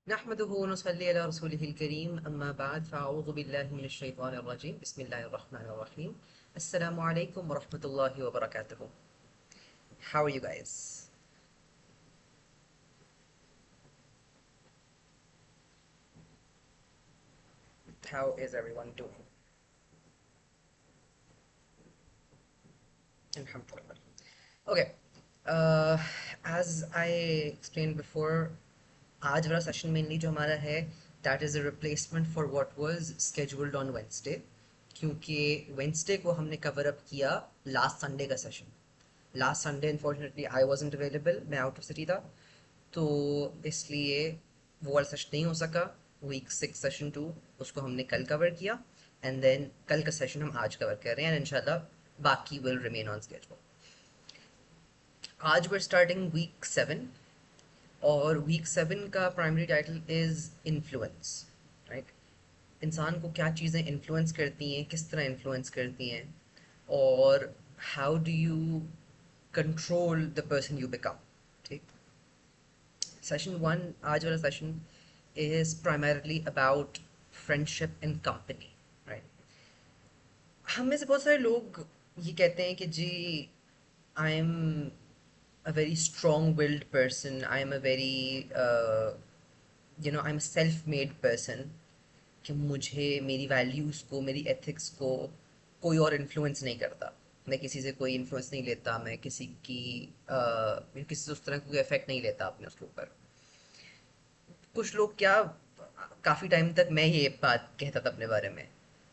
नहमदुहु व नुसल्ली अला रसूलिहिल करीम अम्मा बाद फ़अऊज़ु बिल्लाहि मिनश शैतानिर रजीम बिस्मिल्लाहिर रहमानिर रहीम अस्सलामु अलैकुम व रहमतुल्लाहि व बरकातुहू. How are you guys? How is everyone doing? Alhamdulillah. Okay. uh, as I explained before, आज वाला सेशन मेनली जो हमारा है that is a replacement for what was scheduled on Wednesday, क्योंकि वेंसडे को हमने कवर अप किया लास्ट संडे का session. Last Sunday unfortunately I wasn't available, मैं आउट ऑफ सिटी था, तो इसलिए वो वाला सेशन नहीं हो सका. वीक 6 सेशन 2 उसको हमने कल कवर किया, एंड देन कल का सेशन हम आज कवर कर रहे हैं, एंड इंशाल्लाह बाकी विल रिमेन ऑन स्केड्यूल. आज वी स्टार्टिंग वीक 7, और वीक 7 का primary title is influence. Right. इंसान को क्या चीज़ें इन्फ्लुएंस करती हैं, किस तरह इन्फ्लुएंस करती हैं, और how do you control the person you become. ठीक. सेशन 1, आज वाला session is primarily about friendship in company. Right. हम में से बहुत सारे लोग ये कहते हैं कि जी, I am a very strong-willed person. I am a very I'm a self-made person. कि मुझे मेरी वैल्यूज़ को, मेरी एथिक्स को कोई और इन्फ्लुएंस नहीं करता. मैं किसी से कोई इन्फ्लुएंस नहीं लेता, मैं किसी की किसी से उस तरह का कोई इफेक्ट नहीं लेता अपने उसके ऊपर. कुछ लोग क्या, काफ़ी टाइम तक मैं ये बात कहता था अपने बारे में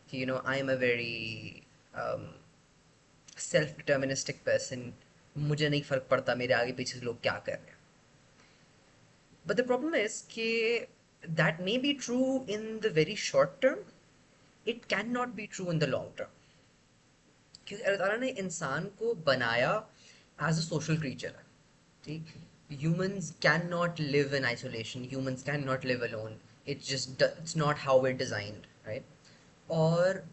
कि आई am a very self deterministic person. मुझे नहीं फ़र्क पड़ता मेरे आगे पीछे से लोग क्या कर रहे हैं. But the problem is कि that may be true in the very short term, it cannot be true in the long term. क्योंकि अल्लाह ताला ने इंसान को बनाया एज अ सोशल क्रीचर. ठीक. Humans cannot live in isolation. Humans cannot live alone. It's not how we're designed, right? और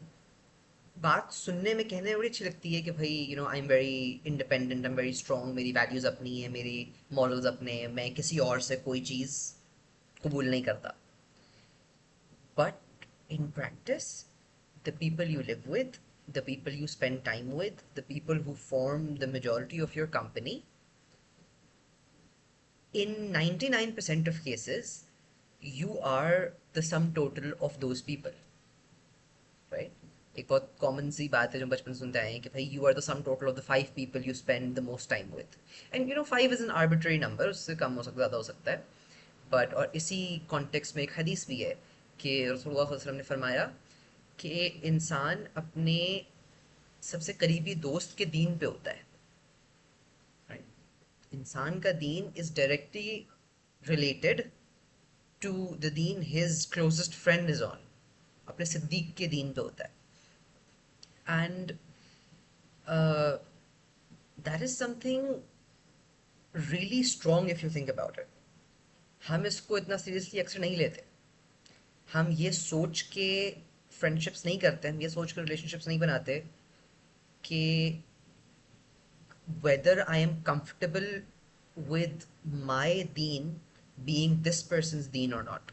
बात सुनने में कहने में बड़ी अच्छी लगती है कि भाई I am very independent, I am very strong, मेरी वैल्यूज़ अपनी है, मेरी मॉरल्स अपने हैं, मैं किसी और से कोई चीज़ कबूल नहीं करता. But in practice, the people you live with, the people you spend time with, the people who form the majority of your company, in 99% of cases, you are the sum total of those people. Right? एक बहुत common सी बात है जो बचपन से सुनते आए हैं कि भाई you are the sum total of the 5 people you spend the most time with. And 5 is an arbitrary number, उससे कम हो सकता है, ज़्यादा हो सकता है. बट और इसी कॉन्टेक्स्ट में एक हदीस भी है कि रसूलुल्लाह सल्लल्लाहु अलैहि वसल्लम ने फरमाया कि इंसान अपने सबसे करीबी दोस्त के दीन पे होता है. राइट. इंसान का दीन is directly related to the दीन his closest friend is on. अपने सिद्दीक के दीन पे होता है. And that is something really strong if you think about it. हम इसको इतना सीरियसली अक्सर नहीं लेते. हम ये सोच के फ्रेंडशिप्स नहीं करते, हम ये सोच के रिलेशनशिप्स नहीं बनाते कि whether I am comfortable with my deen being this person's deen or not.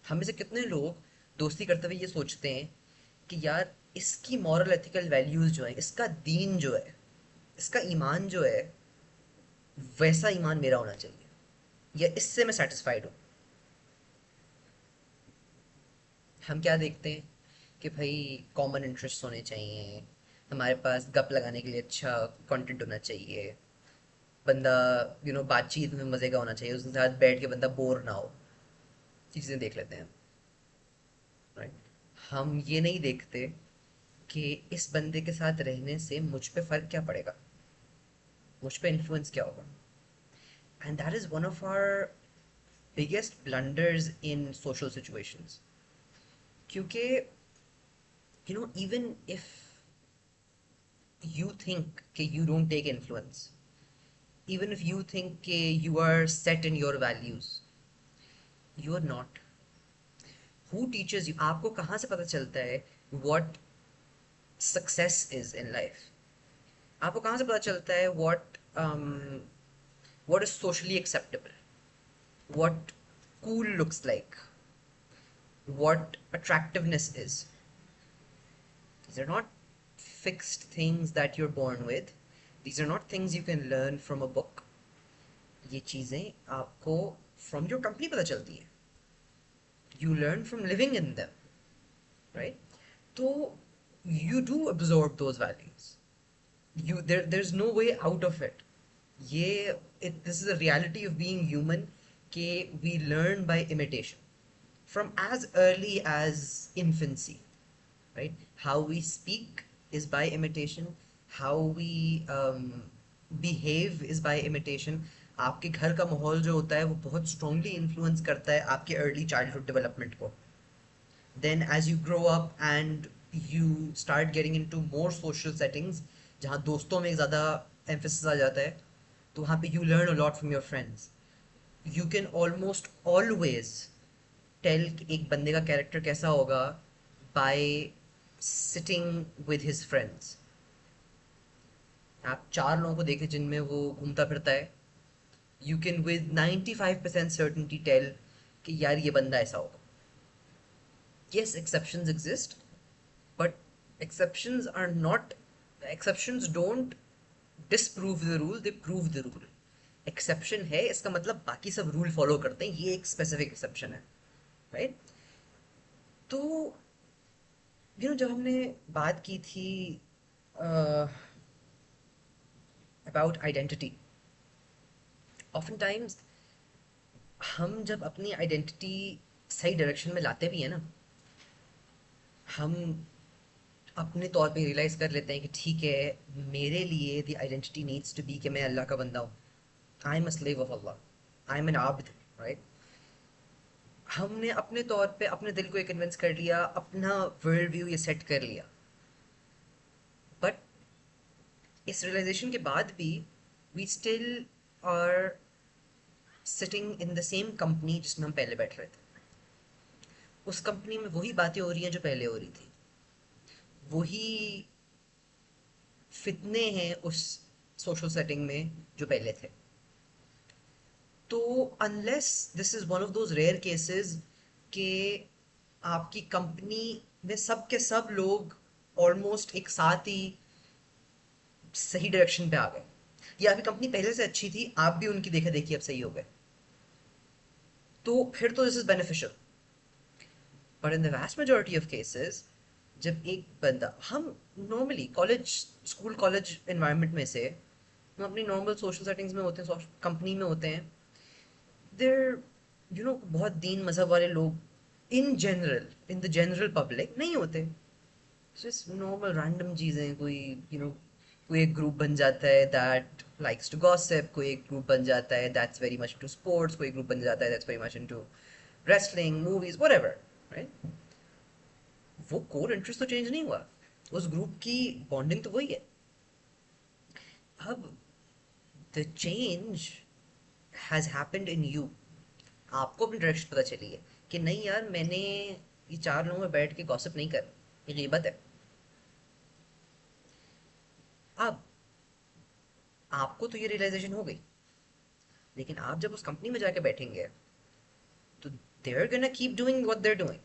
हम में से कितने लोग दोस्ती करते हुए ये सोचते हैं कि यार इसकी मॉरल एथिकल वैल्यूज जो है, इसका दीन जो है, इसका ईमान जो है, वैसा ईमान मेरा होना चाहिए, या इससे मैं सेटिस्फाइड हूँ. हम क्या देखते हैं कि भाई कॉमन इंटरेस्ट होने चाहिए, हमारे पास गप लगाने के लिए अच्छा कंटेंट होना चाहिए, बंदा बातचीत में मज़े का होना चाहिए, उसके साथ बैठ के बंदा बोर ना हो. चीज़ें देख लेते हैं. राइट. हम ये नहीं देखते कि इस बंदे के साथ रहने से मुझ पे फ़र्क क्या पड़ेगा, मुझ पे इन्फ्लुएंस क्या होगा. And that is one of our biggest blunders in social situations. क्योंकि इवन इफ यू थिंक कि you don't take influence, even if you think you are set in your values, you are not. Who teaches you? आपको कहाँ से पता चलता है what success is in life? आपको कहाँ से पता चलता है what is socially acceptable? what cool looks like, what attractiveness is. These are not fixed things that you're born with. These are not things you can learn from a book. ये चीज़ें आपको from your company पता चलती है. You learn from living in them, right? So you do absorb those values. There's no way out of it. This is a reality of being human कि we learn by imitation from as early as infancy, right? How we speak is by imitation. How we behave is by imitation. आपके घर का माहौल जो होता है वो बहुत strongly influence करता है आपके early childhood development को. Then as you grow up and you start getting into more social settings जहाँ दोस्तों में ज़्यादा emphasis आ जाता है, तो वहाँ पे you learn a lot from your friends. You can almost always tell कि एक बंदे का कैरेक्टर कैसा होगा by sitting with his friends. आप 4 लोगों को देखें जिनमें वो घूमता फिरता है, you can with 95% certainty tell कि यार ये बंदा ऐसा होगा. Yes, exceptions exist, but exceptions don't disprove the rule, they prove the rule. Exception है इसका मतलब बाकी सब rule follow करते हैं, ये एक specific exception है, right? तो जब हमने बात की थी about identity, oftentimes हम जब अपनी identity सही डायरेक्शन में लाते भी हैं ना, हम अपने तौर पे रियलाइज कर लेते हैं कि ठीक है, मेरे लिए the identity needs to be कि मैं अल्लाह का बंदा हूँ. I am a slave of Allah, I am an आब्द, राइट? हमने अपने तौर पे अपने दिल को ये कन्विंस कर लिया, अपना वर्ल्ड व्यू ये सेट कर लिया. बट इस रियलाइजेशन के बाद भी we still are sitting in the same company जिसमें हम पहले बैठ रहे थे. उस कंपनी में वही बातें हो रही हैं जो पहले हो रही थी, वही फितने हैं उस सोशल सेटिंग में जो पहले थे. तो unless this is one of those rare cases कि आपकी कंपनी में सब के सब लोग ऑलमोस्ट एक साथ ही सही डायरेक्शन पे आ गए, या आपकी कंपनी पहले से अच्छी थी, आप भी उनकी देखा देखी अब सही हो गए, तो फिर तो this is beneficial. But in the vast majority of cases, जब एक बंदा, हम नॉर्मली स्कूल कॉलेज एनवायरनमेंट में से हम अपनी नॉर्मल सोशल सेटिंग्स में होते हैं, कंपनी में होते हैं, देर बहुत दीन मजहब वाले लोग इन जनरल पब्लिक नहीं होते. जस्ट नॉर्मल रैंडम चीज़ें, कोई एक ग्रुप बन जाता है दैट लाइक्स टू गॉसिप, कोई एक ग्रुप बन जाता है that's very much into sports, कोई ग्रुप बन जाता है that's very much into wrestling, movies, whatever, right? वो कोर इंटरेस्ट तो चेंज नहीं हुआ, उस ग्रुप की बॉन्डिंग तो वही है. अब the change has happened in you. आपको अपनी डायरेक्शन पता चली है कि नहीं यार, मैंने ये 4 लोगों में बैठ के गॉसिप नहीं कर, ये गीबत है. अब आपको तो ये रियलाइजेशन हो गई, लेकिन आप जब उस कंपनी में जाके बैठेंगे तो they are gonna keep doing what they are doing,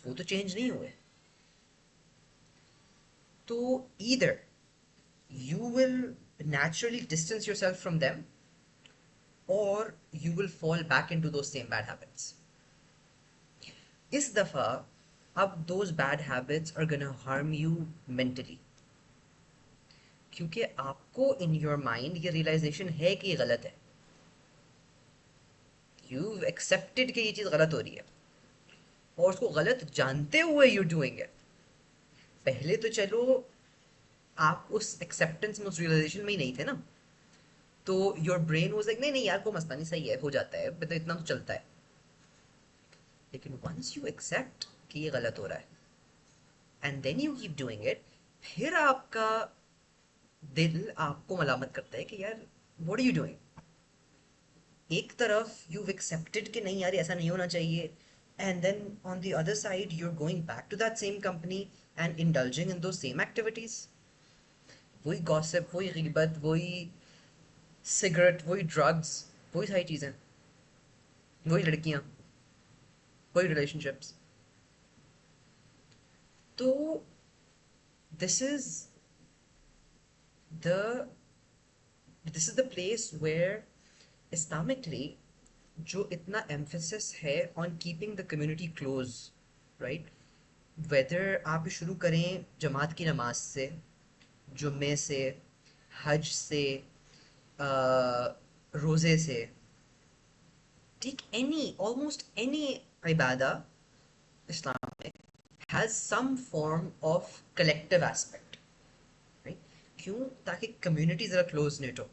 वो तो चेंज नहीं हुए. तो either you will naturally distance yourself from them, or you will fall back into those same bad habits. इस दफा अब those bad habits are gonna harm you mentally, क्योंकि आपको in your mind ये realization है कि ये गलत है. You've accepted कि ये चीज़ गलत हो रही है, और उसको गलत जानते हुए you're doing it. पहले तो चलो आप उस एक्सेप्टेंस में, उस रियलाइजेशन में ही नहीं थे ना, तो योर ब्रेन वाज लाइक नहीं नहीं यार, कोई मसला नहीं, सही है, हो जाता है, मतलब इतना तो चलता है. लेकिन वंस यू एक्सेप्ट कि ये गलत हो रहा है and then you keep doing it, फिर आपका दिल आपको मलामत करता है कि यार व्हाट आर यू डूइंग. एक तरफ यू एक्सेप्टेड कि नहीं यार ऐसा नहीं होना चाहिए, and then on the other side you are going back to that same company and indulging in those same activities. वही गॉसिप, वही गिबत, वही सिगरेट, वही ड्रग्स, वही सारी चीज़ें. वही लड़कियां, वही रिलेशनशिप्स। तो this is the this is the place where islamically जो इतना एम्फेसिस है on keeping the community close, right, whether आप शुरू करें जमात की नमाज से, जुम्मे से, हज से, रोज़े से, टेक एनी ऑलमोस्ट एनी इबादा इस्लाम में has some form of collective aspect, right? क्यों? ताकि कम्युनिटी ज़रा क्लोज नेट हो।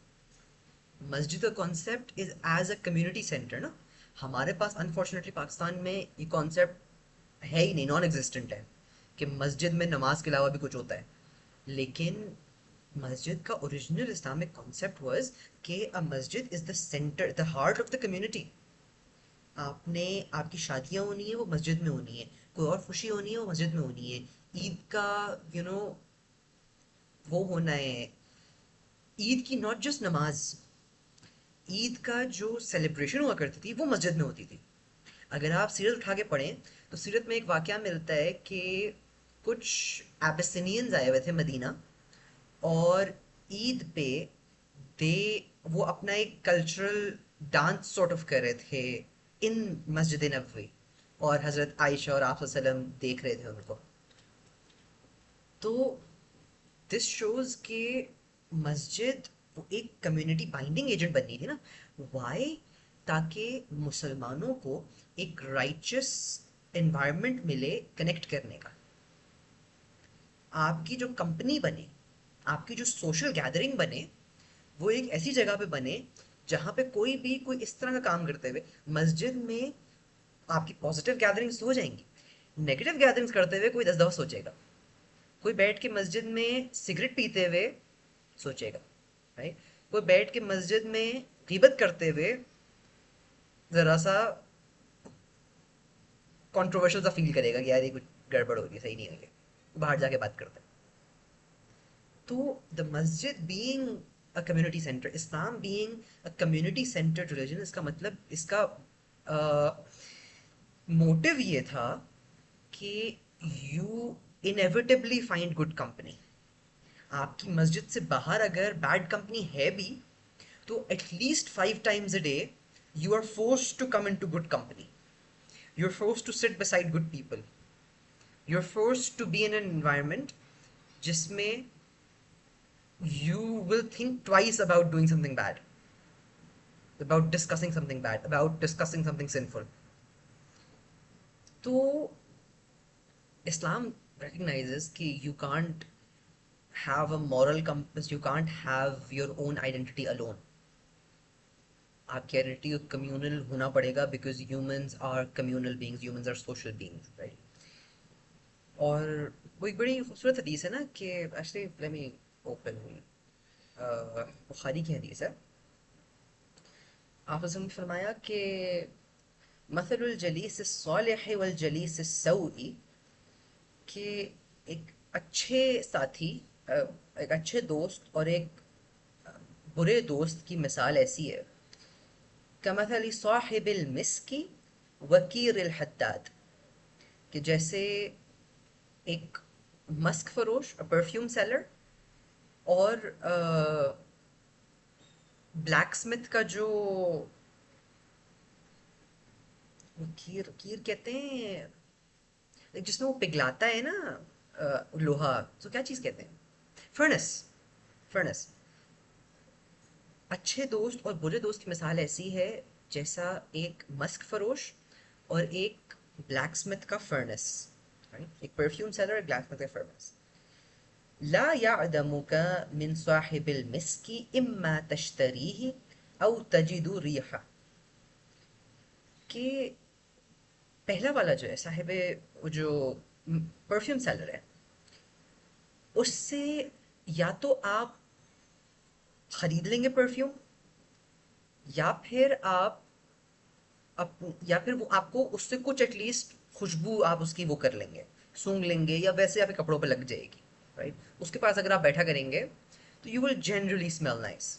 मस्जिद का concept is as a community center ना। हमारे पास अनफॉर्चुनेटली पाकिस्तान में ये कॉन्सेप्ट है ही नहीं, नॉन एग्जिस्टेंट है कि मस्जिद में नमाज के अलावा भी कुछ होता है। लेकिन मस्जिद का ओरिजिनल इस्लामिक कॉन्सेप्ट वाज कि अ मस्जिद is the centre, the heart of the community. आपने आपकी शादियां होनी है वो मस्जिद में होनी है, कोई और खुशी होनी है वो मस्जिद में होनी है, ईद का यू you नो know, वो होना है, ईद की नॉट जस्ट नमाज, ईद का जो सेलिब्रेशन हुआ करती थी वो मस्जिद में होती थी। अगर आप सीरत उठा के पढ़ें तो सीरत में एक वाकया मिलता है कि कुछ एबिसिनियंस आए हुए थे मदीना, और ईद पे दे वो अपना एक कल्चरल डांस सॉर्ट ऑफ कर रहे थे इन मस्जिद नबवी, और हज़रत आयशा और आप वसल्लम देख रहे थे उनको। तो दिस शोज के मस्जिद वो एक कम्युनिटी बाइंडिंग एजेंट बननी थी ना। वाई? ताकि मुसलमानों को एक राइचस एनवायरनमेंट मिले कनेक्ट करने का। आपकी जो कंपनी बने, आपकी जो सोशल गैदरिंग बने, वो एक ऐसी जगह पे बने जहाँ पे कोई भी कोई इस तरह का काम करते हुए मस्जिद में आपकी पॉजिटिव गैदरिंग्स हो जाएंगी, नेगेटिव गैदरिंग्स करते हुए कोई 10 दफा सोचेगा, कोई बैठ के मस्जिद में सिगरेट पीते हुए सोचेगा, राइट, कोई बैठ के मस्जिद में गीबत करते हुए जरा सा कंट्रोवर्शियल सा फील करेगा कि यार ये कुछ गड़बड़ हो रही है, सही नहीं है, ये बाहर जाके बात करते हैं। तो द मस्जिद being a community centre, Islam being a community centred religion, इसका मतलब इसका मोटिव ये था कि you inevitably find good company. आपकी मस्जिद से बाहर अगर बैड कंपनी है भी तो at least 5 times a day you are forced to come into good company, you're forced to sit beside good people, you're forced to be in an environment जिसमें you will think twice about doing something bad, about discussing something bad, about discussing something sinful. तो Islam recognizes कि you can't have a moral compass, you can't have your own identity alone. आपकी identity communal होना पड़ेगा, because humans are communal beings, humans are social beings, right. और वो एक बड़ी खूबसूरत हदीस है ना कि actually let me open, Bukhari की हदीस है। आप ने फरमाया कि मसलुल जलीस सालिह वल जलीस सऊई, कि एक अच्छे साथी, एक अच्छे दोस्त और एक बुरे दोस्त की मिसाल ऐसी है, कमथली साहिबिल मिस्की वकीर अल हद्दाद, कि जैसे एक मस्क फरोश, परफ्यूम सेलर, और ब्लैक स्मिथ का जो कीर कीर कहते हैं, जिसमें वो पिघलाता है ना लोहा, तो क्या चीज़ कहते हैं, फर्नेस, फर्नेस। अच्छे दोस्त और बुरे दोस्त की मिसाल ऐसी है जैसा एक मस्क फरोश और एक ब्लैक स्मिथ का फर्नेस, एक परफ्यूम सेलर, एक ब्लैक स्मिथ का फर्नेस। ला यादमुका मिन साहिबिल मिस्की इम्मा तश्तरीही औ तजिदु रिहा, कि पहला वाला जो है साहिब, जो परफ्यूम सेलर है, उससे या तो आप खरीद लेंगे परफ्यूम, या फिर आप या फिर वो आपको उससे कुछ एटलीस्ट खुशबू आप उसकी वो कर लेंगे, सूंघ लेंगे, या वैसे आपके कपड़ों पे लग जाएगी, राइट। उसके पास अगर आप बैठा करेंगे तो you will generally smell nice.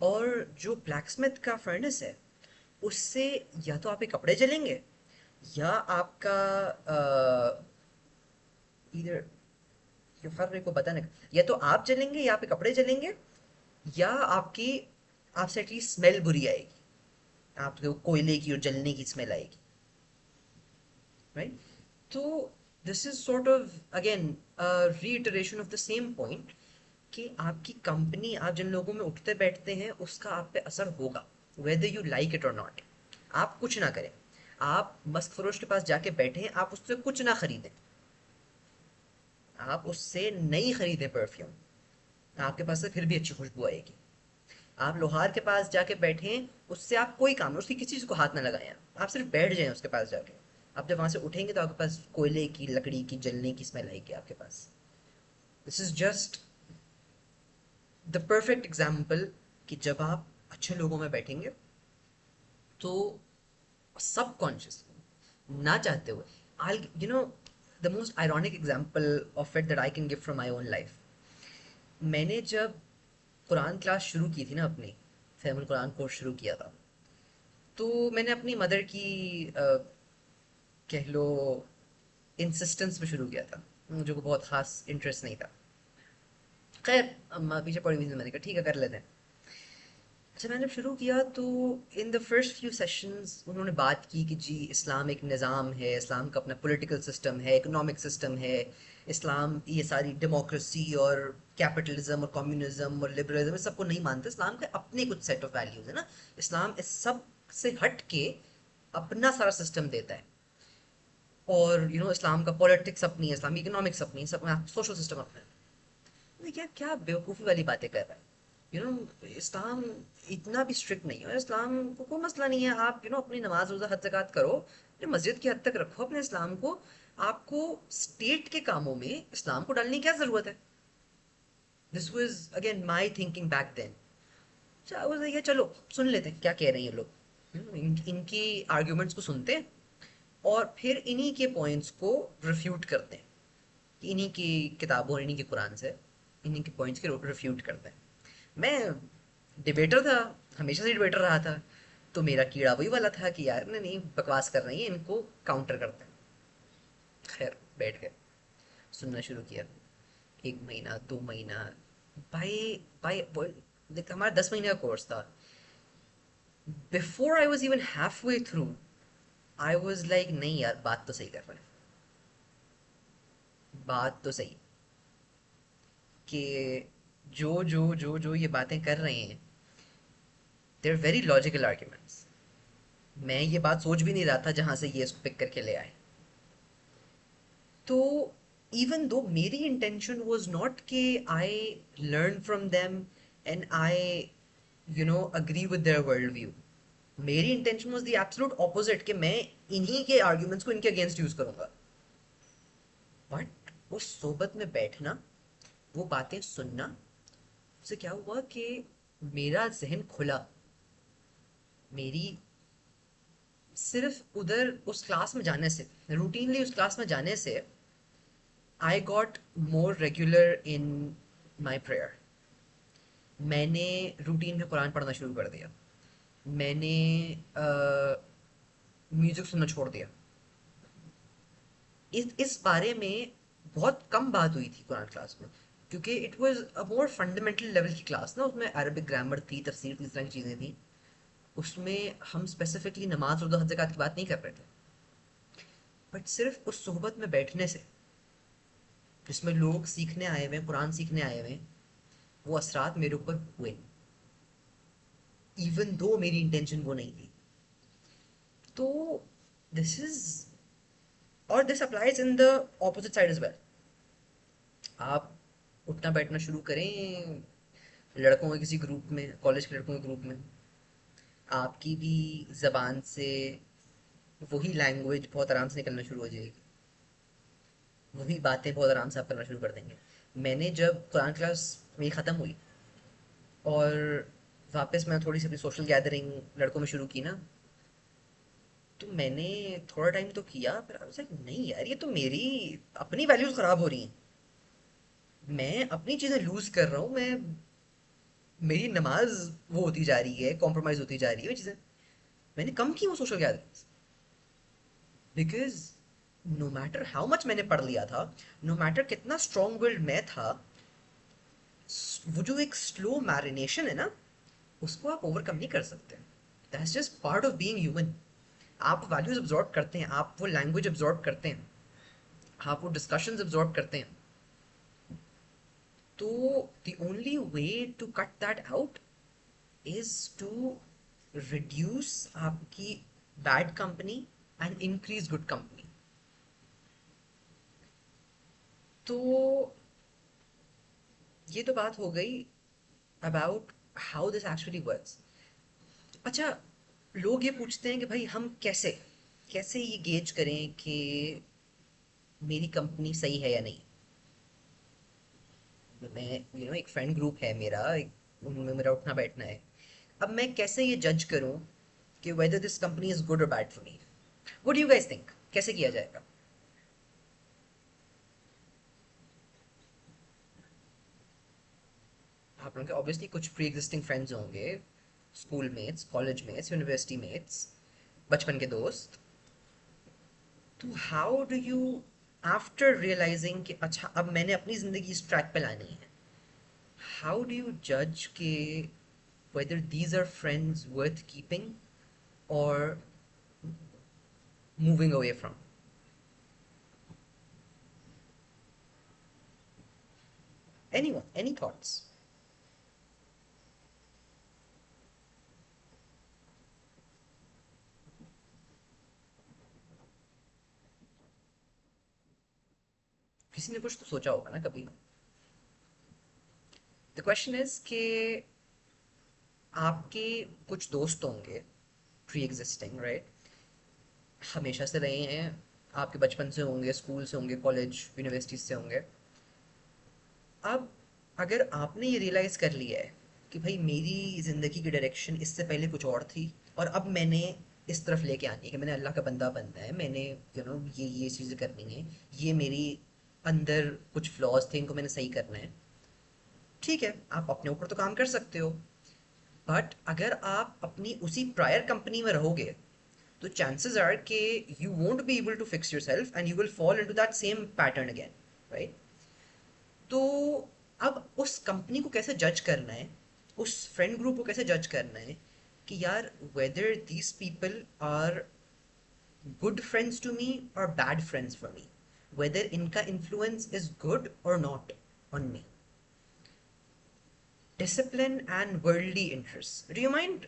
और जो ब्लैकस्मिथ का फर्नेस है उससे या तो आपके कपड़े जलेंगे या आपका इधर युहर्रिकु को पता नहीं, या तो आप जलेंगे या आपके कपड़े जलेंगे या आपकी आपसे एटलीस्ट स्मेल बुरी आएगी, आपके कोयले की और जलने की स्मेल आएगी, राइट? तो this is sort of again reiteration of the same point कि आपकी कंपनी, आप जिन लोगों में उठते बैठते हैं उसका आप पे असर होगा, वेदर यू लाइक इट और नॉट। आप कुछ ना करें, आप मस्क फरोश के पास जाके बैठे, आप उससे कुछ ना खरीदें, आप उससे नहीं खरीदें परफ्यूम, आपके पास से फिर भी अच्छी खुशबू आएगी। आप लोहार के पास जाके बैठें, उससे आप कोई काम, उसकी किसी चीज़ को हाथ ना लगाएं, आप सिर्फ बैठ जाएं उसके पास जाके। आप जब वहां से उठेंगे तो आपके पास कोयले की, लकड़ी की जलने की स्मेल आएगी आपके पास। This is just the perfect example कि जब आप अच्छे लोगों में बैठेंगे तो सबकॉन्शियस, ना चाहते हुए, I you know the most ironic example of it that I can give from my own life. मैंने जब कुरान क्लास शुरू की थी ना, अपनी फहमुल कुरान कोर्स शुरू किया था, तो मैंने अपनी मदर की कह लो इंसिस्टेंस पे शुरू किया था, मुझे को बहुत खास इंटरेस्ट नहीं था। खैर अम्मा पीछे पड़ी हुई थी, मैंने कहा ठीक है कर लेते हैं। अच्छा, मैंने शुरू किया तो in the first few sessions उन्होंने बात की कि जी इस्लाम एक निज़ाम है, इस्लाम का अपना पॉलिटिकल सिस्टम है, इकोनॉमिक सिस्टम है, इस्लाम ये सारी डेमोक्रेसी और कैपिटलिज्म और कम्युनिज्म और लिबरलिज्म इस सबको नहीं मानता, इस्लाम के अपने कुछ सेट ऑफ वैल्यूज है ना, इस्लाम इस सब से हट के अपना सारा सिस्टम देता है। और इस्लाम का पॉलिटिक्स अपनी है, इस्लामी इकोनॉमिक्स अपनी है, सब सोशल सिस्टम अपना है। मैं क्या क्या बेवकूफ़ी वाली बातें कर रहा है। इस्लाम इतना भी स्ट्रिक्ट नहीं है, इस्लाम को कोई मसला नहीं है, आप अपनी नमाज रोजा हज ज़कात करो, अपनी मस्जिद की हद तक रखो अपने इस्लाम को, आपको स्टेट के कामों में इस्लाम को डालने की क्या जरूरत है। This was again my thinking back then. चलो सुन लेते हैं क्या कह रहे हैं ये लोग। इनकी आर्ग्यूमेंट्स को सुनते हैं और फिर इन्हीं के पॉइंट्स को रिफ्यूट करते हैं, इन्हीं की किताबों और इन्हीं के कुरान से इन्हीं के पॉइंट्स के रिफ्यूट करते हैं। मैं डिबेटर था, हमेशा से डिबेटर रहा था, तो मेरा कीड़ा वही वाला था कि यार नहीं नहीं बकवास कर रही है, इनको काउंटर करते हैं। खैर बैठ गए, सुनना शुरू किया। 1 महीना 2 महीना, भाई भाई देख हमारा 10 महीने का कोर्स था। Before I was even half way through I was like नहीं यार बात तो सही कर रहे हैं, बात तो सही कि जो जो जो जो ये बातें कर रहे हैं they are very logical arguments. मैं ये बात सोच भी नहीं रहा था जहां से ये इसको पिक करके ले आए। तो इवन दो मेरी इंटेंशन वाज नॉट कि I learn from them and I agree with their world view, मेरी intention was the absolute opposite कि मैं इन्हीं के आर्ग्यूमेंट्स को इनके अगेंस्ट यूज करूंगा। बट उस सोबत में बैठना, वो बातें सुनना, उससे क्या हुआ कि मेरा जहन खुला। मेरी सिर्फ उधर उस क्लास में जाने से, रूटीनली उस क्लास में जाने से I got more regular in my prayer. मैंने रूटीन में कुरान पढ़ना शुरू कर दिया, मैंने म्यूजिक सुनना छोड़ दिया। इस बारे में बहुत कम बात हुई थी कुरान क्लास में, क्योंकि it was a more fundamental level की क्लास ना, उसमें अरबिक ग्रामर थी, तफसीर थी, इस तरह की चीज़ें थी। उसमें हम स्पेसिफिकली नमाज और हज ज़कात की बात नहीं कर रहे थे। बट सिर्फ उस सोहबत में बैठने से, जिसमें लोग सीखने आए हुए हैं, कुरान सीखने आए हुए हैं, वो असरात मेरे ऊपर हुए, इवन दो मेरी इंटेंशन वो नहीं थी। तो दिस इज, और this applies in the opposite side as well. आप उठना बैठना शुरू करें लड़कों के किसी ग्रुप में, कॉलेज के लड़कों के ग्रुप में, आपकी भी जबान से वही लैंग्वेज बहुत आराम से निकलना शुरू हो जाएगी, वही बातें बहुत आराम से आप करना शुरू कर देंगे। मैंने जब कुरान क्लास मेरी ख़त्म हुई और वापस मैं थोड़ी सी अपनी सोशल गैदरिंग लड़कों में शुरू की ना, तो मैंने थोड़ा टाइम तो किया, फिर आई वाज लाइक नहीं यार, ये तो मेरी अपनी वैल्यूज खराब हो रही हैं। मैं अपनी चीजें लूज कर रहा हूँ, मैं मेरी नमाज वो होती जा रही है, कॉम्प्रोमाइज होती जा रही है, चीजें मैंने कम की वो social gatherings. Because no matter how much मैंने पढ़ लिया था, नो मैटर कितना स्ट्रॉन्ग विल्ड मैं था, वो जो एक स्लो मैरिनेशन है ना, उसको आप ओवरकम नहीं कर सकते। That's just part of being human. आप वैल्यूज अब्जॉर्ब करते हैं, आप वो लैंग्वेज अब्जॉर्ब करते हैं, आप वो डिस्कशंस अब्जॉर्ब करते हैं। तो the only way to cut that out is to reduce आपकी bad company and increase good company. तो ये तो बात हो गई about how this actually works. अच्छा, लोग ये पूछते हैं कि भाई हम कैसे कैसे ये गेज करें कि मेरी कंपनी सही है या नहीं। मैं एक फ्रेंड ग्रुप है मेरा, उनमें मेरा उठना बैठना है। अब मैं कैसे ये जज करूं कि whether this company is good और bad for me? What do you guys think, कैसे किया जाएगा? आप लोगों के ऑब्वियसली कुछ प्री एग्जिस्टिंग फ्रेंड्स होंगे, school mates, college mates, university mates, बचपन के दोस्त। तो how do you, after realizing कि अच्छा अब मैंने अपनी ज़िंदगी इस ट्रैक पे लानी है, हाउ डू यू जज के whether these are friends worth keeping or moving away from? Anyone, any thoughts? किसी ने कुछ तो सोचा होगा ना कभी। द क्वेश्चन इज कि आपके कुछ दोस्त होंगे प्री एग्जिस्टिंग, राइट, हमेशा से रहे हैं, आपके बचपन से होंगे, स्कूल से होंगे, कॉलेज यूनिवर्सिटी से होंगे। अब अगर आपने ये रियलाइज़ कर लिया है कि भाई मेरी ज़िंदगी की डायरेक्शन इससे पहले कुछ और थी, और अब मैंने इस तरफ लेके आनी है कि मैंने अल्लाह का बंदा बनना है, मैंने ये चीज़ें करनी है, ये मेरी अंदर कुछ फ्लॉज थे, इनको मैंने सही करना है। ठीक है, आप अपने ऊपर तो काम कर सकते हो, बट अगर आप अपनी उसी प्रायर कंपनी में रहोगे तो चांसेस आर कि you won't be able to fix yourself and you will fall into that same pattern again, right? तो अब उस कंपनी को कैसे जज करना है, उस फ्रेंड ग्रुप को कैसे जज करना है कि यार whether these people are good friends to me और bad friends for me, whether इनका इन्फ्लुएंस इज गुड और not on me. Discipline and worldly interest, do you mind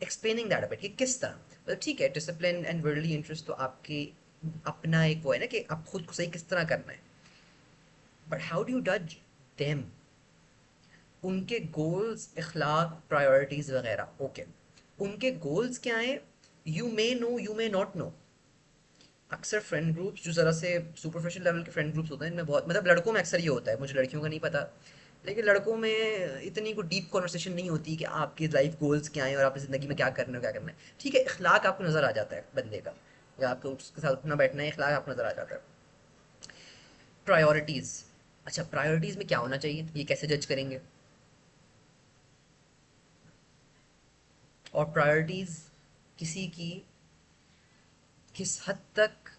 explaining that a bit कि किस तरह? मतलब ठीक है, डिसिप्लिन एंड वर्ल्डली इंटरेस्ट तो आपके अपना एक वो है ना कि आप खुद को सही किस तरह करना है, बट हाउ डू यू जज देम, उनके गोल्स, इखलाक, प्रायोरिटीज वगैरह? ओके, उनके गोल्स क्या हैं? You may know, you may not know. अक्सर फ्रेंड ग्रुप्स जो ज़रा से सुपरफिशियल लेवल के फ्रेंड ग्रुप्स होते हैं, इनमें बहुत, मतलब लड़कों में अक्सर ये होता है, मुझे लड़कियों का नहीं पता, लेकिन लड़कों में इतनी कोई डीप कॉन्वर्सेशन नहीं होती कि आपकी लाइफ गोल्स क्या हैं और आपकी ज़िंदगी में क्या करना है, क्या करना है। ठीक है, इखलाक आपको नज़र आ जाता है बंदे का, या आपको उसके साथ उठना बैठना है, इखलाक आपको नज़र आ जाता है। प्रायोरिटीज़, अच्छा प्रायोरिटीज़ में क्या होना चाहिए, ये कैसे जज करेंगे? और प्रायोरिटीज़ किसी की किस हद तक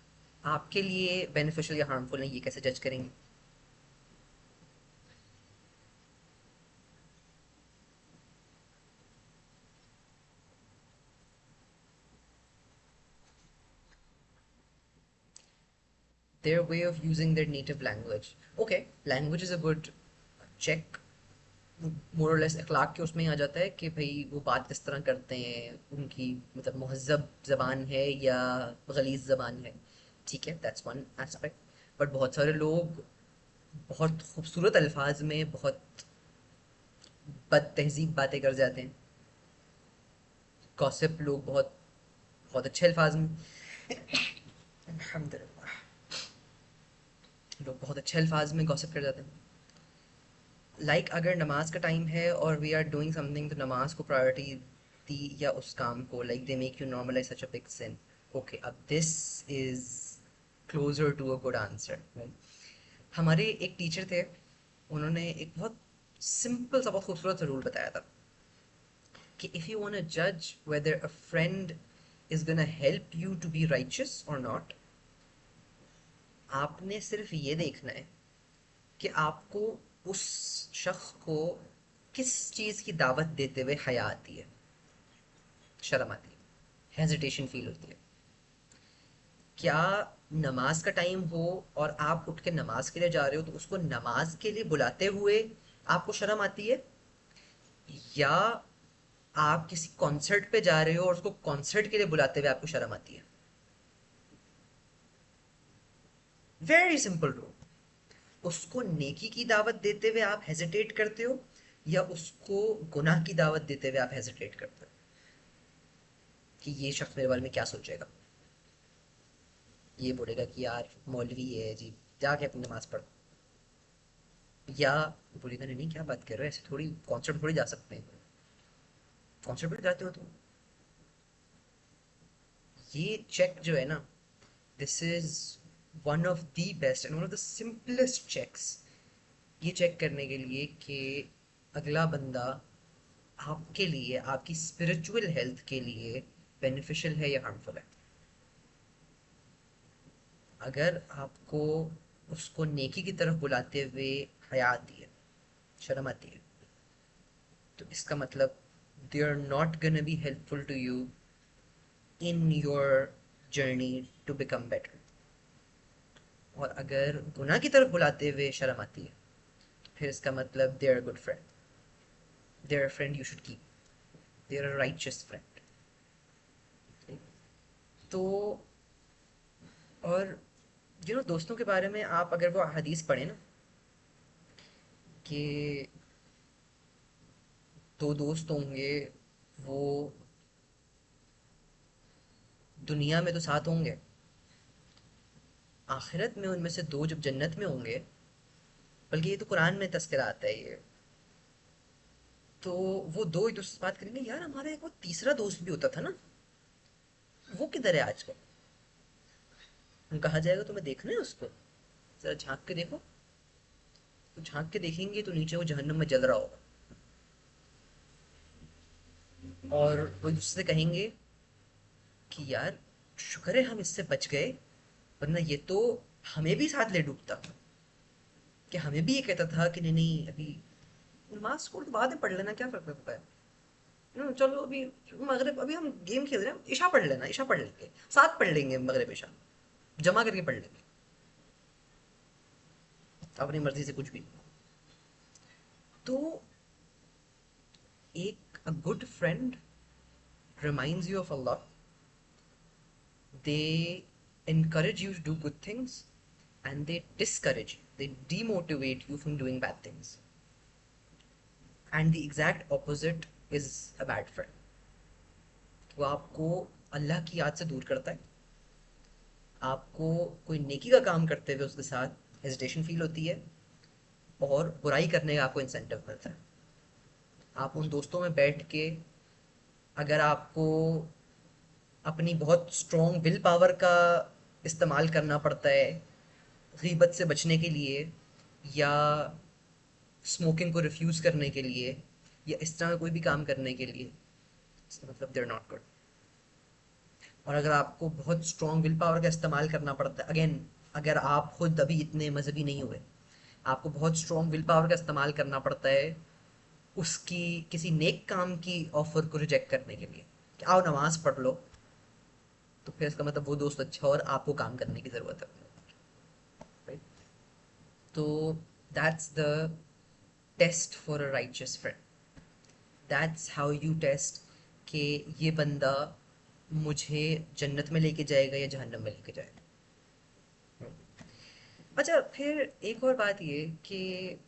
आपके लिए बेनिफिशियल या हार्मफुल है, ये कैसे जज करेंगे? their way of using their native language. Okay, language is a good check, मोर और लेस अखलाक के उसमें ही आ जाता है कि भाई वो बात किस तरह करते हैं, उनकी मतलब महज़ब ज़बान है या गलीज़ ज़बान है। ठीक है, दैट्स वन एस्पेक्ट। बट बहुत सारे लोग बहुत खूबसूरत अल्फाज में बहुत बद तहजीब बातें कर जाते हैं। गॉसिप लोग बहुत बहुत अच्छे अल्फाज में, अल्हम्दुलिल्लाह, लोग बहुत अच्छे अल्फाज में गॉसिप कर जाते हैं। अगर नमाज का टाइम है और वी आर डूइंग समथिंग, तो नमाज को प्रायोरिटी दी या उस काम को, they make you normalize such a big sin, okay, अब this is closer to a good answer. हमारे एक टीचर थे, उन्होंने एक बहुत सिंपल सा बहुत खूबसूरत सा रूल बताया था कि इफ़ यू वांट टू जज whether a friend is gonna help you to be righteous और नॉट, आपने सिर्फ ये देखना है कि आपको उस शख्स को किस चीज़ की दावत देते हुए हया आती है, शर्म आती है, हेजिटेशन फील होती है। क्या नमाज का टाइम हो और आप उठ के नमाज के लिए जा रहे हो तो उसको नमाज के लिए बुलाते हुए आपको शर्म आती है, या आप किसी कॉन्सर्ट पे जा रहे हो और उसको कॉन्सर्ट के लिए बुलाते हुए आपको शर्म आती है? Very simple rule. उसको नेकी की दावत देते हुए आप हेजिटेट करते हो, या उसको गुनाह की दावत देते हुए आप हेजिटेट करते हो कि ये शख्स मेरे बारे में क्या सोचेगा, ये बोलेगा कि यार मौलवी है जी, जाके अपनी नमाज पढ़ो, या बोलेगा नहीं नहीं क्या बात कर रहे हो, ऐसे थोड़ी कॉन्सर्ट थोड़ी जा सकते हैं, कॉन्सर्ट पे जाते हो तुम। ये चेक जो है ना, this is one of the best and one of the simplest checks, ये चेक करने के लिए कि अगला बंदा आपके लिए, आपकी स्पिरिचुअल हेल्थ के लिए बेनिफिशियल है या हार्मफुल है। अगर आपको उसको नेकी की तरफ बुलाते हुए हया आती है, शर्म आती है, तो इसका मतलब they are not gonna be helpful to you in your journey to become better. और अगर गुनाह की तरफ बुलाते हुए शर्म आती है, फिर इसका मतलब they are good friend, they are friend you should keep, they are righteous friend. तो और दोस्तों के बारे में आप अगर वो हदीस पढ़े ना कि दो दोस्त होंगे, वो दुनिया में तो साथ होंगे, आखिरत में उनमें से दो जब जन्नत में होंगे, बल्कि ये तो कुरान में तस्करा आता है ये, तो वो दो एक दूसरे से बात करेंगे, यार हमारा एक वो तीसरा दोस्त भी होता था ना, वो किधर है आजकल? हम कहा जाएगा तुम्हें देखना है उसको, जरा झांक के देखो। तो झांक के देखेंगे तो नीचे वो जहन्नम में जल रहा होगा, और वो एक दूसरे से कहेंगे कि यार शुक्र है हम इससे बच गए, वरना ये तो हमें भी साथ ले डूबता। कि हमें भी ये कहता था कि नहीं नहीं अभी नमाज को तो बाद में पढ़ लेना, क्या फर्क पड़ता है, चलो अभी मगरिब, अभी हम गेम खेल रहे हैं, ईशा पढ़ लेना, ईशा पढ़ लेंगे, साथ पढ़ लेंगे मगरिब ईशा, जमा करके पढ़ लेंगे, अपनी मर्जी से कुछ भी। तो एक a good friend reminds you of Allah. They encourage you to do good things, and they discourage you, they demotivate you from doing bad things. And the exact opposite is a bad friend. वो आपको अल्लाह की याद से दूर करता है, आपको कोई नेकी का काम करते हुए उसके साथ हेजिटेशन फील होती है, और बुराई करने का आपको इंसेंटिव मिलता है। आप उन दोस्तों में बैठ के, अगर आपको अपनी बहुत स्ट्रॉन्ग विल पावर का इस्तेमाल करना पड़ता है गीबत से बचने के लिए, या स्मोकिंग को रिफ्यूज़ करने के लिए, या इस तरह का कोई भी काम करने के लिए, इसका मतलब दे आर नॉट गुड। और अगर आपको बहुत स्ट्रॉन्ग विल पावर का इस्तेमाल करना पड़ता है, अगेन अगर आप खुद अभी इतने मजहबी नहीं हुए, आपको बहुत स्ट्रॉन्ग विल पावर का इस्तेमाल करना पड़ता है उसकी किसी नेक काम की ऑफर को रिजेक्ट करने के लिए, कि आओ नमाज पढ़ लो, तो फिर इसका मतलब वो दोस्त अच्छा और आपको काम करने की ज़रूरत है, राइट? तो that's the test for a righteous friend, that's how you test कि ये बंदा मुझे जन्नत में लेके जाएगा या जहन्नम में लेके जाएगा। अच्छा, फिर एक और बात ये कि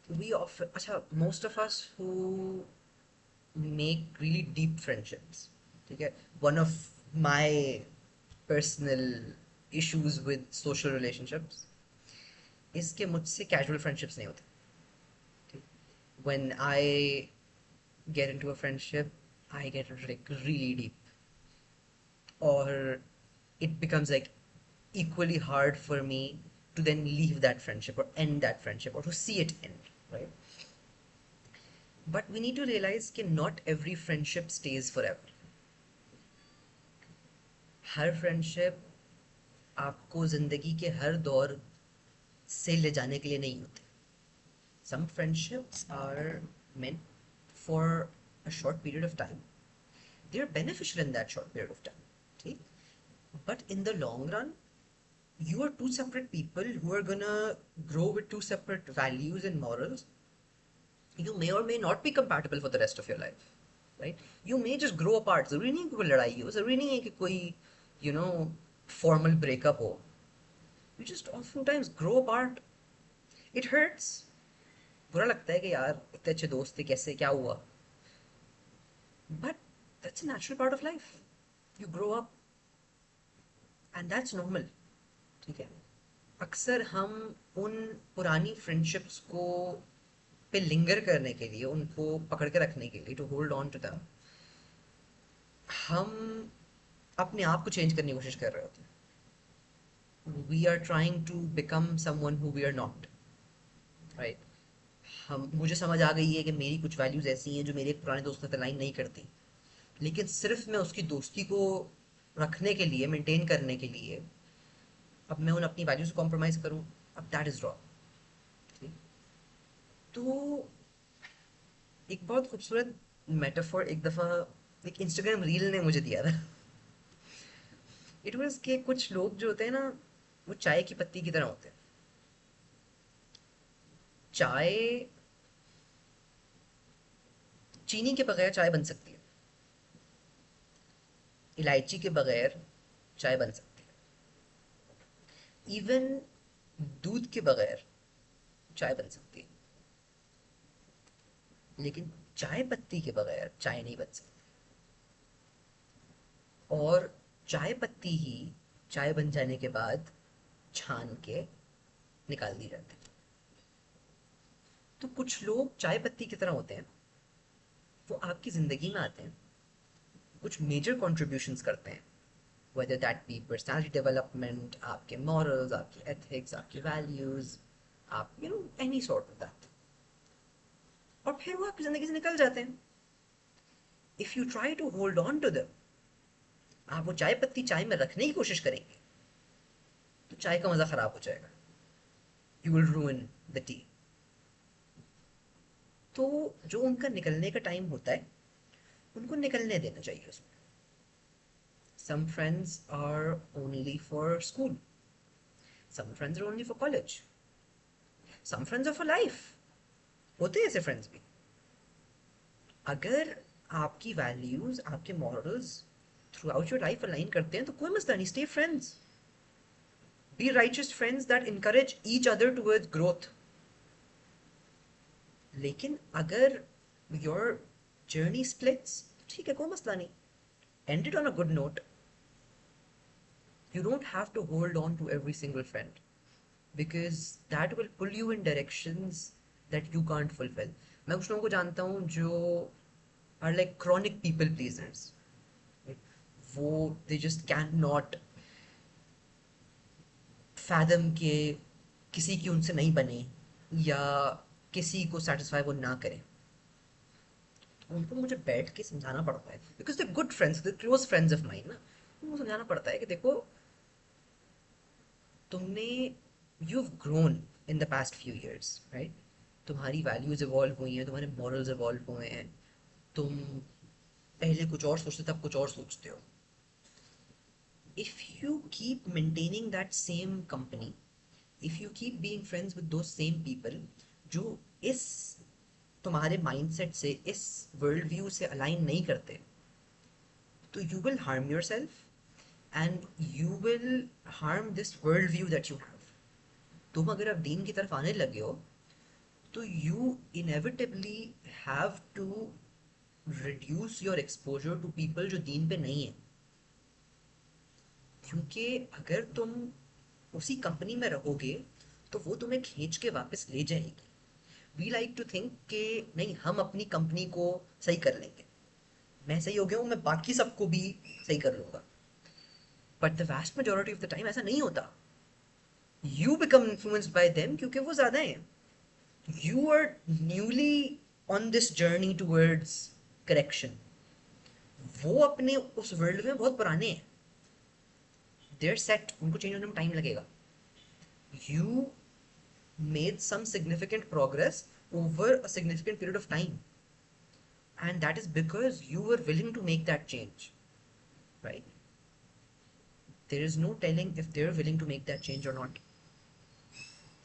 वी ऑफ अच्छा most of us who make really deep friendships, ठीक है, one of my personal issues with social relationships इसके मुझसे कैजुअल फ्रेंडशिप्स नहीं होते। When I get into a friendship, I get like really deep. or it becomes like equally hard for me to then leave that friendship or end that friendship or to see it end, right? But we need to realize that not every friendship stays forever. Her friendship आपको जिंदगी के हर दौर से ले जाने के लिए नहीं होते. Some friendships are meant for a short period of time. They are beneficial in that short period of time. Okay? But in the long run, you are two separate people who are gonna grow with two separate values and morals. You may or may not be compatible for the rest of your life, right? You may just grow apart. जरूरी नहीं है कि कोई लड़ाई हो, जरूरी नहीं है कि कोई you know formal breakup हो. You just oftentimes grow apart. It hurts. बुरा लगता है कि यार इतने अच्छे दोस्त थे, कैसे क्या हुआ. But that's a natural part of life. You grow up and that's normal. ठीक है. अक्सर हम उन पुरानी फ्रेंडशिप्स को पे लिंगर करने के लिए, उनको पकड़ के रखने के लिए, to hold on to them, हम अपने आप को चेंज करने की कोशिश कर रहे होते हैं. We are trying to become someone who we are not, right. हम मुझे समझ आ गई है कि मेरी कुछ वैल्यूज ऐसी हैं जो मेरे एक पुराने दोस्त के साथ अलाइन नहीं करती, लेकिन सिर्फ मैं उसकी दोस्ती को रखने के लिए, मेंटेन करने के लिए, अब मैं उन अपनी वैल्यूज को कॉम्प्रोमाइज करूं, अब दैट इज रॉन्ग. तो एक बहुत खूबसूरत मेटाफोर एक दफ़ा एक इंस्टाग्राम रील ने मुझे दिया था. इट वाज कि कुछ लोग जो होते हैं ना, वो चाय की पत्ती की तरह होते हैं. चाय, चीनी के बगैर चाय बन सकती है, इलायची के बगैर चाय बन सकती है, इवन दूध के बगैर चाय बन सकती है, लेकिन चाय पत्ती के बगैर चाय नहीं बन सकती. और चाय पत्ती ही चाय बन जाने के बाद छान के निकाल दी जाती है. तो कुछ लोग चाय पत्ती की तरह होते हैं, वो आपकी ज़िंदगी में आते हैं, कुछ मेजर कॉन्ट्रीब्यूशंस करते हैं, whether that be personality development, आपके morals, आपके ethics, आपके values, आप any sort of that, और फिर वो आपकी ज़िंदगी से निकल जाते हैं. If you try to hold on to them, आप वो चाय पत्ती चाय में रखने की कोशिश करेंगे, तो चाय का मज़ा ख़राब हो जाएगा. You will ruin the tea. तो जो उनका निकलने का टाइम होता है, उनको निकलने देना चाहिए उसमें. Some friends are only for school. Some friends are only for college. Some friends are for life. होते हैं ऐसे फ्रेंड्स भी. अगर आपकी वैल्यूज, आपके morals throughout your life align करते हैं, तो कोई मसला नहीं. Stay friends. Be righteous friends that encourage each other towards growth. लेकिन अगर योर जर्नी स्प्लिट्स, ठीक है, कोई मसला नहीं. End it on a good note. You don't have to hold on to every single friend, because that will pull you in directions that you can't fulfill. मैं कुछ लोगों को जानता हूँ जो are like chronic people pleasers. वो they just cannot fathom के किसी की उनसे नहीं बने, या किसी को satisfy वो ना करें. उनको मुझे बैठ के समझाना पड़ता है, because they good friends, they close friends of mine ना. उनको समझाना पड़ता है कि देखो, तुमने you have grown in the past few years, right. तुम्हारी वैल्यूज इवॉल्व हुई हैं, तुम्हारे मॉरल्स इवॉल्व हुए हैं. तुम पहले कुछ और सोचते थे, अब कुछ और सोचते हो. If you keep maintaining that same company, if you keep being friends with those same people जो इस तुम्हारे माइंडसेट से, इस वर्ल्ड व्यू से अलाइन नहीं करते, तो you will harm your self and you will harm this world view that you have. तुम अगर अब दीन की तरफ आने लगे हो, तो you inevitably have to reduce your exposure to people जो दीन पे नहीं है. क्योंकि अगर तुम उसी कंपनी में रहोगे, तो वो तुम्हें खींच के वापस ले जाएगी. वी लाइक टू थिंक कि नहीं, हम अपनी कंपनी को सही कर लेंगे, मैं सही हो गया हूँ, मैं बाकी सबको भी सही कर लूँगा. But the vast majority of the time ऐसा नहीं होता. You become influenced by them क्योंकि वो ज्यादा हैं. You are newly on this journey towards correction. वो अपने उस वर्ल्ड में बहुत पुराने हैं. देयर सेट, उनको चेंज होने में टाइम लगेगा. You made some significant progress over a significant period of time, and that is because you were willing to make that change, right? There is no telling if they're willing to make that change or not.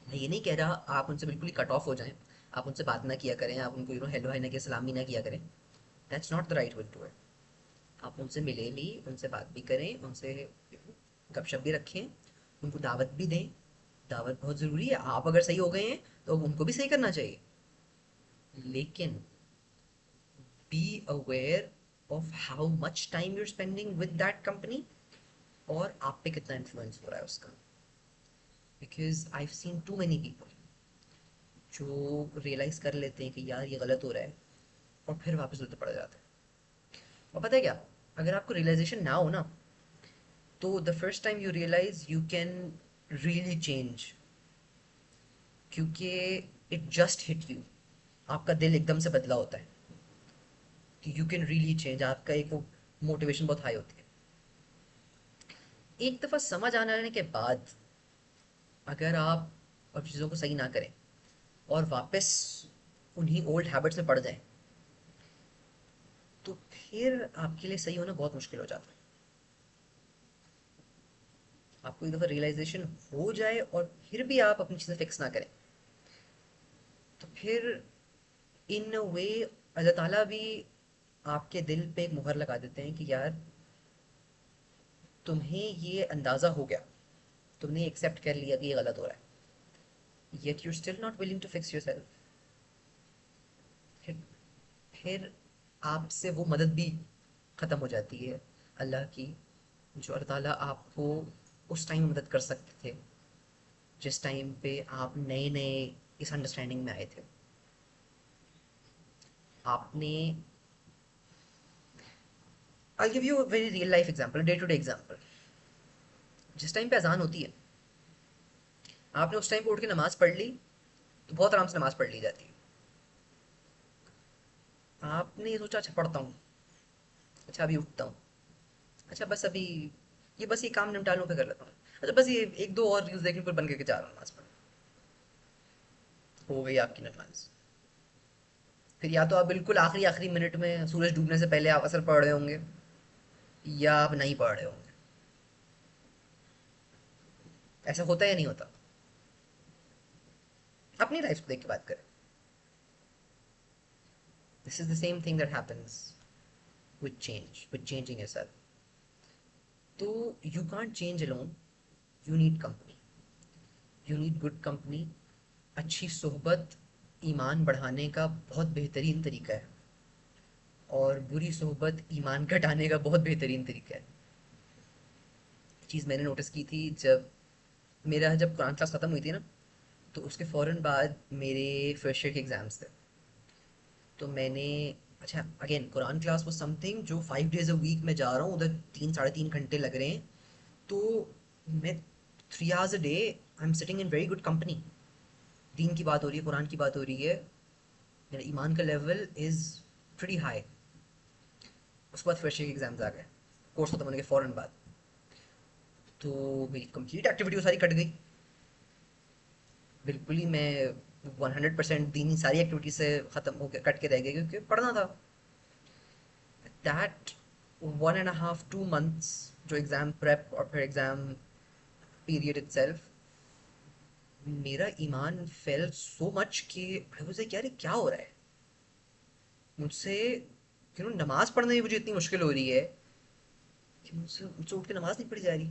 मैं ये नहीं कह रहा आप उनसे बिल्कुल ही cut off हो जाएं, आप उनसे बात ना किया करें, आप उनको हेलो हाय ना किया, सलामी ना किया करें. That's not the right way to it. आप उनसे मिले भी, उनसे बात भी करें, उनसे गपशप भी रखें, उनको दावत भी दें. दावत बहुत ज़रूरी है. आप अगर सही हो गए हैं तो उनको भी सही करना चाहिए. लेकिन be aware of how much time you're spending with that company और आप पे कितना इन्फ्लुएंस हो रहा है उसका. Because I seen too many people जो रियलाइज कर लेते हैं कि यार ये गलत हो रहा है और फिर वापस उल्टे पड़ जाते हैं. और पता है क्या, अगर आपको रियलाइजेशन ना हो ना, तो the first time you realise you can really change, क्योंकि इट जस्ट हिट यू. आपका दिल एकदम से बदला होता है कि यू कैन रियली चेंज. आपका एक वो मोटिवेशन बहुत हाई होती है. एक दफ़ा समझ आने के बाद अगर आप अब चीज़ों को सही ना करें और वापस उन्हीं ओल्ड हैबिट्स में पड़ जाएं, तो फिर आपके लिए सही होना बहुत मुश्किल हो जाता है. आपको एक दफ़ा रियलाइजेशन हो जाए और फिर भी आप अपनी चीज़ें फिक्स ना करें, तो फिर इन अ वे अल्लाह ताला भी आपके दिल पे एक मुहर लगा देते हैं कि यार तुम्हें ये अंदाज़ा हो गया, तुमने एक्सेप्ट कर लिया कि ये गलत हो रहा है, yet you still not willing to fix yourself. फिर आपसे वो मदद भी ख़त्म हो जाती है अल्लाह की, जो अल्लाह ताला आपको उस टाइम मदद कर सकते थे जिस टाइम पे आप नए नए इस अंडरस्टैंडिंग में आए थे. आपने, I give you a very real life example, day to day example. जिस टाइम पे अजान होती है, आपने उस टाइम पे उठ के नमाज पढ़ ली तो बहुत आराम से नमाज पढ़ ली जाती है. आपने ये सोचा अच्छा पढ़ता हूँ, अच्छा अभी उठता हूँ, अच्छा बस अभी बस ये काम निपटा लूँ फिर कर लेता हूँ, अच्छा बस ये एक दो और रील्स देखने फिर बंद करके जा रहा हूँ नमाज पढ़. हो गई आपकी नमाज. फिर या तो आप बिल्कुल आखिरी आखिरी मिनट में सूरज डूबने से पहले आप असर पढ़ रहे होंगे, या आप नहीं पढ़ रहे होंगे. ऐसा होता है या नहीं होता? अपनी लाइफ को देख के बात करें. This is the same thing that happens with change, with changing yourself. तो you can't change alone, you need company. You need good company. अच्छी सोहबत ईमान बढ़ाने का बहुत बेहतरीन तरीका है, और बुरी सोहबत ईमान घटाने का बहुत बेहतरीन तरीका है. चीज़ मैंने नोटिस की थी जब कुरान क्लास ख़त्म हुई थी ना, तो उसके फ़ौरन बाद मेरे फर्स्ट ईयर के एग्ज़ाम्स थे. तो मैंने, अच्छा अगेन कुरान क्लास वो समथिंग जो 5 days अ वीक मैं जा रहा हूँ उधर, 3 साढ़े 3 घंटे लग रहे हैं. तो मैं 3 hours a day I am sitting in very good company. दीन की बात हो रही है, कुरान की बात हो रही है, मेरा ईमान का लेवल इज़ प्रीटी हाई. उसके बाद फर्स्ट ईयर के एग्ज़ाम्स आ गए कोर्स ख़त्म होने के फ़ौरन बाद. तो मेरी कंप्लीट एक्टिविटी वो सारी कट गई. बिल्कुल ही मैं 100% दीनी सारी एक्टिविटी से ख़त्म हो के कट के रह गई क्योंकि पढ़ना था. दैट 1.5 2 months जो एग्ज़ाम प्रेप और फिर एग्ज़ाम पीरियड इटसेल्फ, मेरा ईमान फेल सो मच कि आई वाज लाइक यार ये क्या हो रहा है मुझसे. नमाज पढ़ने में मुझे इतनी मुश्किल हो रही है कि मुझसे मुझसे उठ के नमाज नहीं पढ़ी जा रही.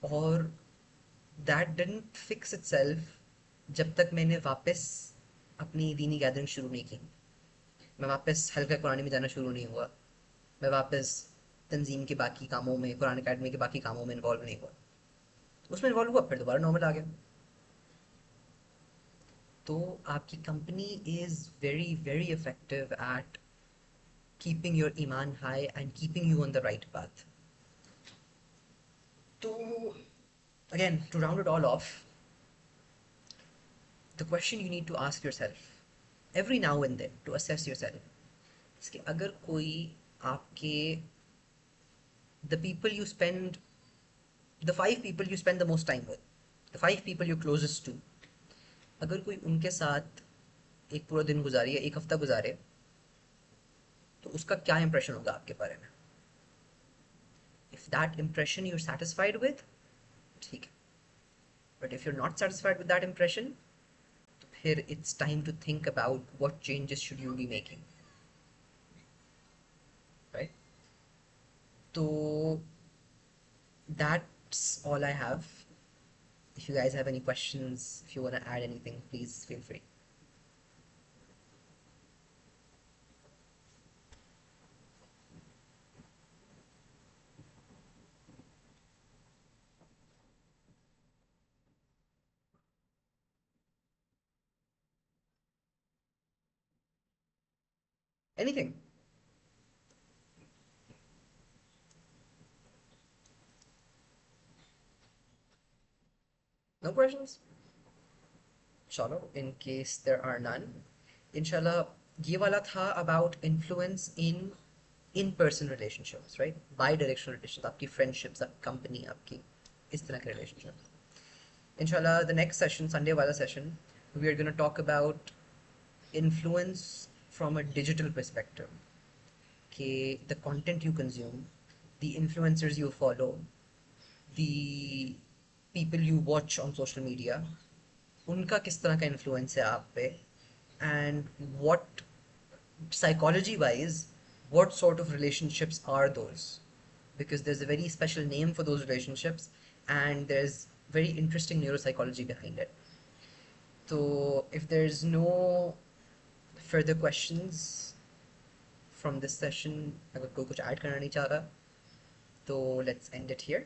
और दैट डिडंट फिक्स इटसेल्फ जब तक मैंने वापस अपनी दीनी गैदरिंग शुरू नहीं की. मैं वापस हल्का कुरानी में जाना शुरू नहीं हुआ. मैं वापस तंजीम के बाकी कामों में, कुरान अकेडमी के बाकी कामों में इन्वॉल्व नहीं हुआ. उसमें इन्वॉल्व हुआ फिर दोबारा नॉर्मल आ गया. तो आपकी company is very very effective at keeping your ईमान high and keeping you on the right path. So, again, to round it all off, the question you need to ask yourself every now and then to assess yourself is कि अगर कोई आपके the people you spend the five people you spend the most time with, the five people you're closest to, अगर कोई उनके साथ एक पूरा दिन गुजारे या एक हफ्ता गुजारे तो उसका क्या इंप्रेशन होगा आपके बारे में. If that impression you're satisfied with, ठीक है. But if you're not satisfied with that impression, तो फिर it's time to think about what changes should you be making, right? So that's all I have. If you guys have any questions, if you want to add anything, please feel free. Anything. No questions? चलो, in case there are none, inshallah, ये वाला था about influence in person relationships, right? Bi-directional relationships, आपकी friendships, आपकी company, आपकी इस तरह के relationships. Inshallah, the next session, Sunday wala session, we are going to talk about influence from a digital perspective. Okay, the content you consume, the influencers you follow, the people you watch on social media, उनका किस तरह का influence है आप पे, and what psychology wise what sort of relationships are those, because there's a very special name for those relationships and there's very interesting neuropsychology behind it. So if there's no further questions from this session, अगर कोई कुछ add करना नहीं चाह रहा तो let's end it here.